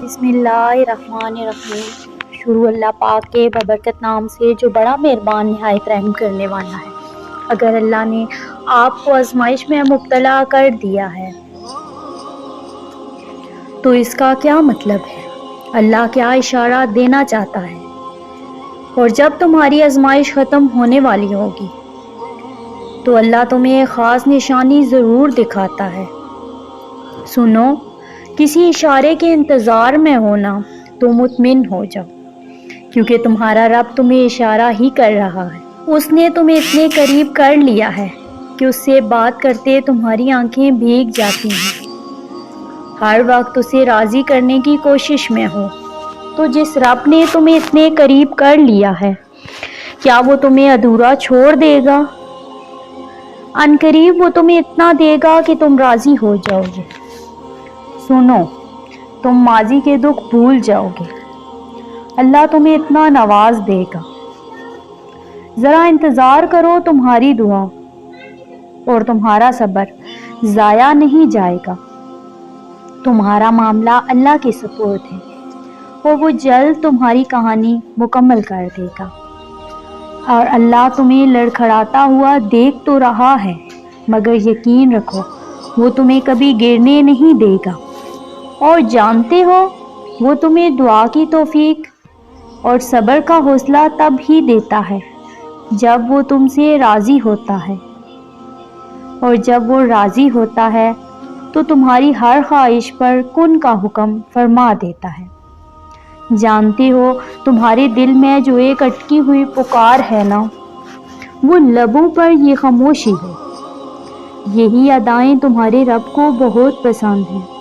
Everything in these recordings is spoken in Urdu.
بسم اللہ الرحمن الرحیم۔ شروع اللہ پاک کے ببرکت نام سے جو بڑا مہربان نہایت رحم کرنے والا ہے۔ اگر اللہ نے آپ کو آزمائش میں مبتلا کر دیا ہے تو اس کا کیا مطلب ہے؟ اللہ کیا اشارہ دینا چاہتا ہے؟ اور جب تمہاری آزمائش ختم ہونے والی ہوگی تو اللہ تمہیں ایک خاص نشانی ضرور دکھاتا ہے۔ سنو، کسی اشارے کے انتظار میں ہونا تو مطمئن ہو جاؤ، کیونکہ تمہارا رب تمہیں اشارہ ہی کر رہا ہے۔ اس نے تمہیں اتنے قریب کر لیا ہے کہ اس سے بات کرتے تمہاری آنکھیں بھیگ جاتی ہیں۔ ہر وقت اسے راضی کرنے کی کوشش میں ہو۔ تو جس رب نے تمہیں اتنے قریب کر لیا ہے، کیا وہ تمہیں ادھورا چھوڑ دے گا؟ ان قریب وہ تمہیں اتنا دے گا کہ تم راضی ہو جاؤ گے۔ سنو، تم ماضی کے دکھ بھول جاؤ گے۔ اللہ تمہیں اتنا نواز دے گا۔ ذرا انتظار کرو، تمہاری دعا اور تمہارا صبر ضائع نہیں جائے گا۔ تمہارا معاملہ اللہ کے سپرد ہے اور وہ جلد تمہاری کہانی مکمل کر دے گا۔ اور اللہ تمہیں لڑکھڑاتا ہوا دیکھ تو رہا ہے، مگر یقین رکھو وہ تمہیں کبھی گرنے نہیں دے گا۔ اور جانتے ہو، وہ تمہیں دعا کی توفیق اور صبر کا حوصلہ تب ہی دیتا ہے جب وہ تم سے راضی ہوتا ہے، اور جب وہ راضی ہوتا ہے تو تمہاری ہر خواہش پر کن کا حکم فرما دیتا ہے۔ جانتے ہو، تمہارے دل میں جو ایک اٹکی ہوئی پکار ہے نا، وہ لبوں پر یہ خاموشی ہے۔ یہی ادائیں تمہارے رب کو بہت پسند ہیں۔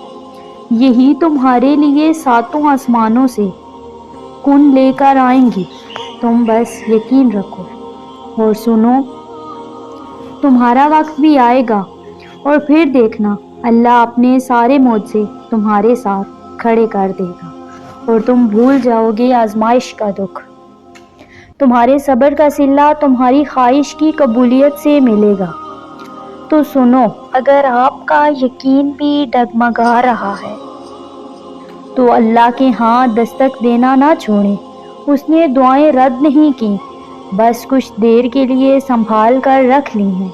یہی تمہارے لیے ساتوں آسمانوں سے کن لے کر آئیں گی۔ تم بس یقین رکھو اور سنو، تمہارا وقت بھی آئے گا اور پھر دیکھنا، اللہ اپنے سارے معجزے تمہارے ساتھ کھڑے کر دے گا اور تم بھول جاؤ گے آزمائش کا دکھ۔ تمہارے صبر کا صلہ تمہاری خواہش کی قبولیت سے ملے گا۔ تو سنو، اگر آپ کا یقین بھی ڈگمگا رہا ہے تو اللہ کے ہاں دستک دینا نہ چھوڑیں۔ اس نے دعائیں رد نہیں کی، بس کچھ دیر کے لیے سنبھال کر رکھ لی ہیں،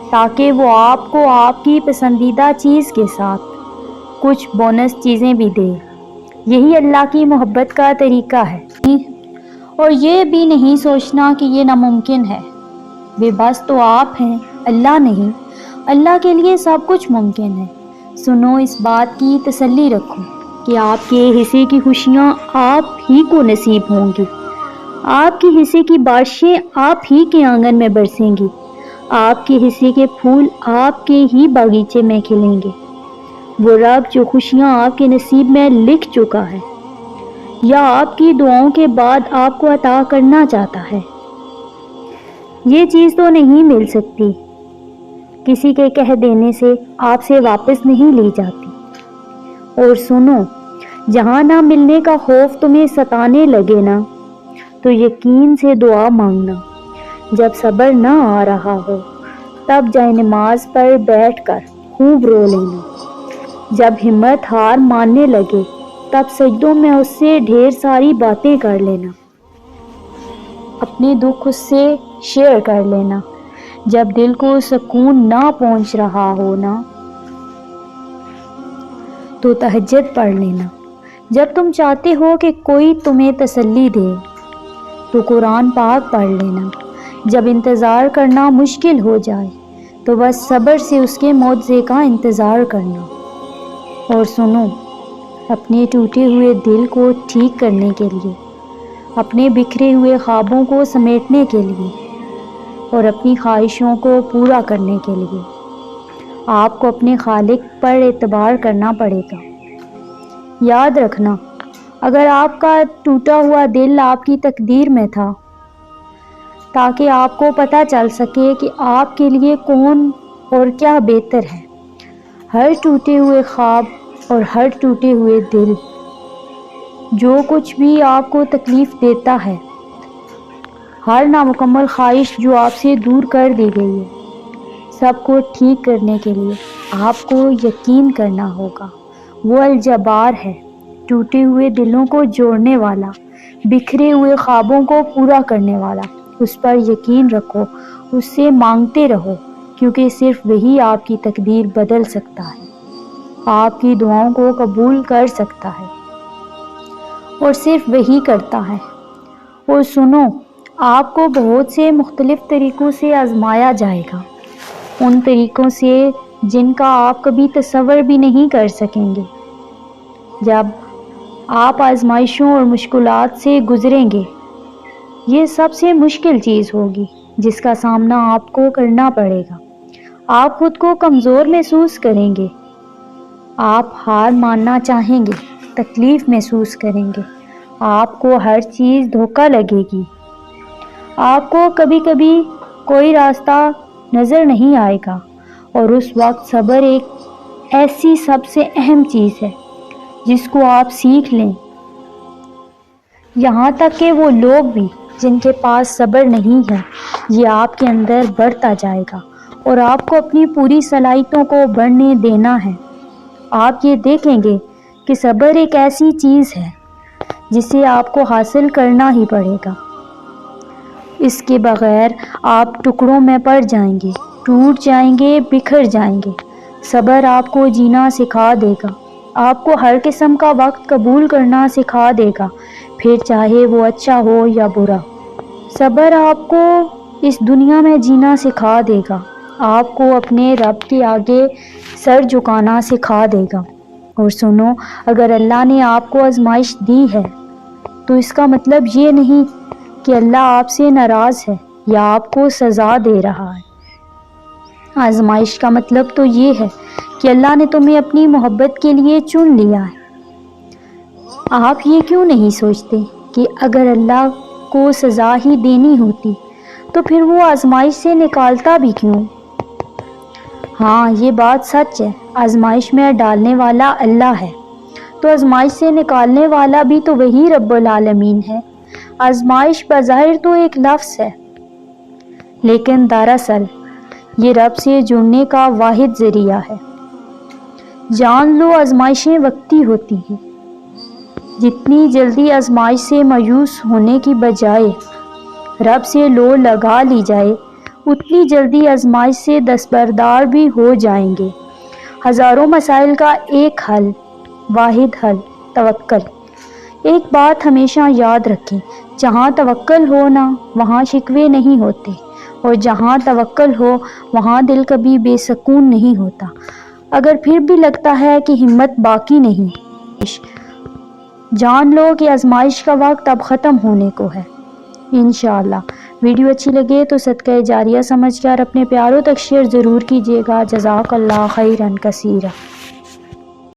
تاکہ وہ آپ کو آپ کی پسندیدہ چیز کے ساتھ کچھ بونس چیزیں بھی دے۔ یہی اللہ کی محبت کا طریقہ ہے۔ اور یہ بھی نہیں سوچنا کہ یہ ناممکن ہے۔ وہ بس تو آپ ہیں، اللہ نہیں۔ اللہ کے لیے سب کچھ ممکن ہے۔ سنو، اس بات کی تسلی رکھو کہ آپ کے حصے کی خوشیاں آپ ہی کو نصیب ہوں گی۔ آپ کے حصے کی بارشیں آپ ہی کے آنگن میں برسیں گی۔ آپ کے حصے کے پھول آپ کے ہی باغیچے میں کھلیں گے۔ وہ رب جو خوشیاں آپ کے نصیب میں لکھ چکا ہے یا آپ کی دعاؤں کے بعد آپ کو عطا کرنا چاہتا ہے، یہ چیز تو نہیں مل سکتی، کسی کے کہہ دینے سے آپ سے واپس نہیں لی جاتی۔ اور سنو، جہاں نہ ملنے کا خوف تمہیں ستانے لگے نا، تو یقین سے دعا مانگنا۔ جب صبر نہ آ رہا ہو تب جائے نماز پر بیٹھ کر خوب رو لینا۔ جب ہمت ہار ماننے لگے تب سجدوں میں اس سے ڈھیر ساری باتیں کر لینا۔ اپنے دکھ اس سے شیئر کر لینا۔ جب دل کو سکون نہ پہنچ رہا ہو نا، تو تہجد پڑھ لینا۔ جب تم چاہتے ہو کہ کوئی تمہیں تسلی دے تو قرآن پاک پڑھ لینا۔ جب انتظار کرنا مشکل ہو جائے تو بس صبر سے اس کے معجزے کا انتظار کرنا۔ اور سنو، اپنے ٹوٹے ہوئے دل کو ٹھیک کرنے کے لیے، اپنے بکھرے ہوئے خوابوں کو سمیٹنے کے لیے اور اپنی خواہشوں کو پورا کرنے کے لیے آپ کو اپنے خالق پر اعتبار کرنا پڑے گا۔ یاد رکھنا، اگر آپ کا ٹوٹا ہوا دل آپ کی تقدیر میں تھا تاکہ آپ کو پتہ چل سکے کہ آپ کے لیے کون اور کیا بہتر ہے، ہر ٹوٹے ہوئے خواب اور ہر ٹوٹے ہوئے دل، جو کچھ بھی آپ کو تکلیف دیتا ہے، ہر نامکمل خواہش جو آپ سے دور کر دی گئی ہے، سب کو ٹھیک کرنے کے لیے آپ کو یقین کرنا ہوگا۔ وہ الجبار ہے، ٹوٹے ہوئے دلوں کو جوڑنے والا، بکھرے ہوئے خوابوں کو پورا کرنے والا۔ اس پر یقین رکھو، اس سے مانگتے رہو، کیونکہ صرف وہی آپ کی تقدیر بدل سکتا ہے، آپ کی دعاؤں کو قبول کر سکتا ہے، اور صرف وہی کرتا ہے۔ اور سنو، آپ کو بہت سے مختلف طریقوں سے آزمایا جائے گا، ان طریقوں سے جن کا آپ کبھی تصور بھی نہیں کر سکیں گے۔ جب آپ آزمائشوں اور مشکلات سے گزریں گے، یہ سب سے مشکل چیز ہوگی جس کا سامنا آپ کو کرنا پڑے گا۔ آپ خود کو کمزور محسوس کریں گے، آپ ہار ماننا چاہیں گے، تکلیف محسوس کریں گے، آپ کو ہر چیز دھوکہ لگے گی، آپ کو کبھی کبھی کوئی راستہ نظر نہیں آئے گا، اور اس وقت صبر ایک ایسی سب سے اہم چیز ہے جس کو آپ سیکھ لیں۔ یہاں تک کہ وہ لوگ بھی جن کے پاس صبر نہیں ہے، یہ آپ کے اندر بڑھتا جائے گا، اور آپ کو اپنی پوری صلاحیتوں کو بڑھنے دینا ہے۔ آپ یہ دیکھیں گے کہ صبر ایک ایسی چیز ہے جسے آپ کو حاصل کرنا ہی پڑے گا۔ اس کے بغیر آپ ٹکڑوں میں پڑ جائیں گے، ٹوٹ جائیں گے، بکھر جائیں گے۔ صبر آپ کو جینا سکھا دے گا، آپ کو ہر قسم کا وقت قبول کرنا سکھا دے گا، پھر چاہے وہ اچھا ہو یا برا۔ صبر آپ کو اس دنیا میں جینا سکھا دے گا، آپ کو اپنے رب کے آگے سر جھکانا سکھا دے گا۔ اور سنو، اگر اللہ نے آپ کو آزمائش دی ہے تو اس کا مطلب یہ نہیں کہ اللہ آپ سے ناراض ہے یا آپ کو سزا دے رہا ہے۔ آزمائش کا مطلب تو یہ ہے کہ اللہ نے تمہیں اپنی محبت کے لیے چن لیا ہے۔ آپ یہ کیوں نہیں سوچتے کہ اگر اللہ کو سزا ہی دینی ہوتی تو پھر وہ آزمائش سے نکالتا بھی کیوں؟ ہاں، یہ بات سچ ہے، آزمائش میں ڈالنے والا اللہ ہے، تو آزمائش سے نکالنے والا بھی تو وہی رب العالمین ہے۔ آزمائش بظاہر تو ایک لفظ ہے، لیکن دراصل یہ رب سے جڑنے کا واحد ذریعہ ہے۔ جان لو، آزمائشیں وقتی ہوتی ہیں۔ جتنی جلدی آزمائش سے مایوس ہونے کی بجائے رب سے لو لگا لی جائے، اتنی جلدی آزمائش سے دستبردار بھی ہو جائیں گے۔ ہزاروں مسائل کا ایک حل، واحد حل، توکل۔ ایک بات ہمیشہ یاد رکھیں، جہاں توکل ہو نا، وہاں شکوے نہیں ہوتے، اور جہاں توکل ہو وہاں دل کبھی بے سکون نہیں ہوتا۔ اگر پھر بھی لگتا ہے کہ ہمت باقی نہیں، جان لو کہ آزمائش کا وقت اب ختم ہونے کو ہے۔ انشاءاللہ ویڈیو اچھی لگے تو صدقہ جاریہ سمجھ کر اپنے پیاروں تک شیئر ضرور کیجیے گا۔ جزاک اللہ خیرا کثیرا۔